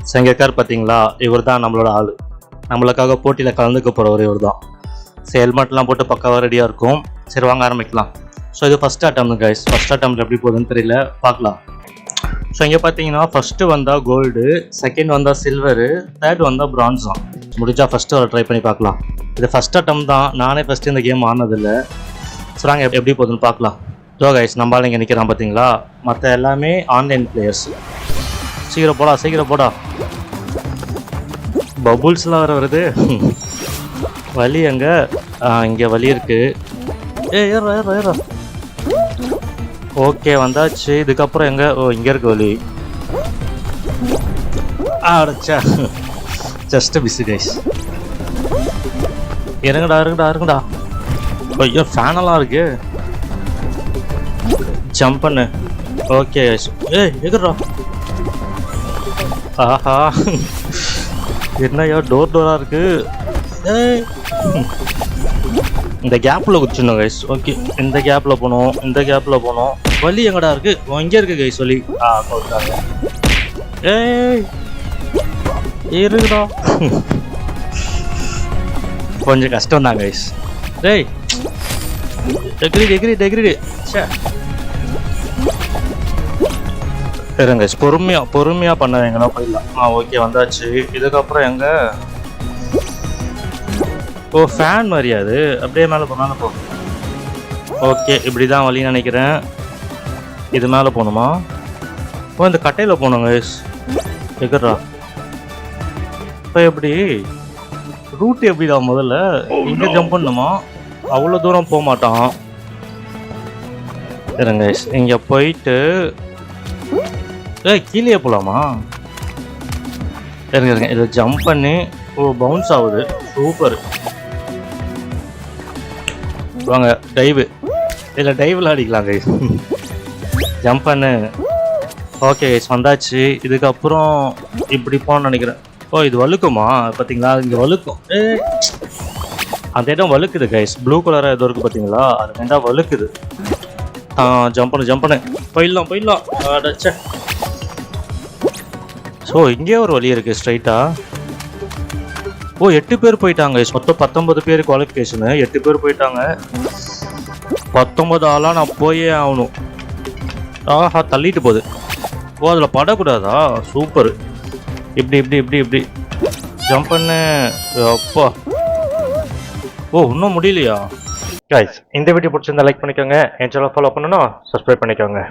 So இங்கே இருக்கார் பார்த்தீங்களா, இவர் தான் நம்மளோட ஆள். நம்மளுக்காக போட்டியில் கலந்துக்க போகிறவர் இவர் தான். ஸோ ஹெல்மெட்லாம் போட்டு பக்காவாக ரெடியாக இருக்கும். சரி வாங்க ஆரம்பிக்கலாம். ஸோ இது ஃபஸ்ட் அட்டம் கைஸ். ஃபஸ்ட் அட்டம்ல எப்படி போகுதுன்னு தெரியல, பார்க்கலாம். ஸோ இங்கே பார்த்தீங்கன்னா ஃபஸ்ட்டு வந்தால் கோல்டு, செகண்ட் வந்தால் சில்வரு, தேர்ட் வந்தால் பிரான்ஸ் தான். முடிஞ்சா ஃபஸ்ட்டு ஒரு ட்ரை பண்ணி பார்க்கலாம். இது ஃபஸ்ட் அட்டம் தான், நானே ஃபஸ்ட்டு இந்த கேம் ஆனதில்லை. ஸோ நாங்கள் எப்படி போகுதுன்னு பார்க்கலாம். ஸோ கைஸ் நம்மளால் இங்கே நிற்கிறான் பார்த்தீங்களா, மற்ற எல்லாமே ஆன்லைன் பிளேயர்ஸ். சீக்கிரம் போடா சீக்கிரம் போடா. பபுள்ஸ்லாம் வர வருது. வலி எங்கே? இங்கே வலி இருக்குது. ஏறா ஏறா ஏறா. ஓகே வந்தாச்சு. இதுக்கப்புறம் எங்கே? ஓ இங்கே இருக்கு வலி. அடைச்சா ஜஸ்ட் பிஸி கைஸ். இறங்குடா இறங்குடா இறங்குடா. ஐயோ ஃபேனெல்லாம் இருக்கு. ஜம்ப் பண்ணு. Okay guys. எகுறா. ஆஹா என்னையா டோராக இருக்கு. இந்த கேப்பில் குச்சிடணும் கைஸ். ஓகே இந்த கேப்பில் போகணும், இந்த கேப்பில் போகணும். வலி எங்கடா இருக்கு? இங்கே இருக்கு கைஸ் வலி. கொடுத்தாங்க. இருக்குடா. கொஞ்சம் கஷ்டம் தான் கைஸ். டெக்ரிடி டெக்ரிடி டெக்ரிடி. சரிங்க கைஸ், பொறுமையாக பண்ண எங்கன்னா போயிடலாம். ஓகே வந்தாச்சு. இதுக்கப்புறம் எங்க? ஓ ஃபேன் மாதிரியா அது? அப்படியே மேலே போ. ஓகே இப்படி தான் வழின்னு நினைக்கிறேன். இது மேலே போகணுமா? ஓ இந்த கட்டையில் போகணும் கைஸ். எகர்றா. இப்போ எப்படி ரூட் எப்படிதான்? முதல்ல இங்கே ஜம்ப் பண்ணணுமா? அவ்வளோ தூரம் போக மாட்டான். சரிங்க கைஸ், இங்கே போயிட்டு கீழே போகலாமா? இருங்க இருங்க, இதை ஜம்ப் பண்ணி. ஓ பவுன்ஸ் ஆகுது. சூப்பர். வாங்க டைவு. இதில் டைவில் அடிக்கலாம் கைஸ். ஜம்ப் பண்ணு. ஓகே கைஸ் வந்தாச்சு. இதுக்கப்புறம் இப்படி போகணும்னு நினைக்கிறேன். ஓ இது வழுக்குமா? பார்த்தீங்களா இங்கே வழுக்கும். அந்த இடம் வழுக்குது கைஸ். ப்ளூ கலராக எதுவும் இருக்குது பார்த்தீங்களா, அது ரெண்டாக வழுக்குது. ஜம்ப் பண்ணு ஜம்ப் பண்ணு. போயிடலாம். அடைச்ச. ஸோ இங்கே ஒரு வழி இருக்குது ஸ்ட்ரைட்டாக. ஓ 8 பேர் போயிட்டாங்க. மொத்தம் 19 பேர் குவாலிஃபிகேஷனு. 8 பேர் போயிட்டாங்க. 19 ஆளாக நான் போயே ஆகணும். ஆஹா தள்ளிட்டு போகுது. ஓ அதில் படக்கூடாதா? சூப்பர். இப்படி ஜம்ப் பண்ணு. அப்பா. ஓ இன்னும் முடியலையா? கைஸ் இந்த வீடியோ பிடிச்சிருந்தா லைக் பண்ணிக்கோங்க. என் சேனல் ஃபாலோ பண்ணணும், சப்ஸ்கிரைப் பண்ணிக்கோங்க.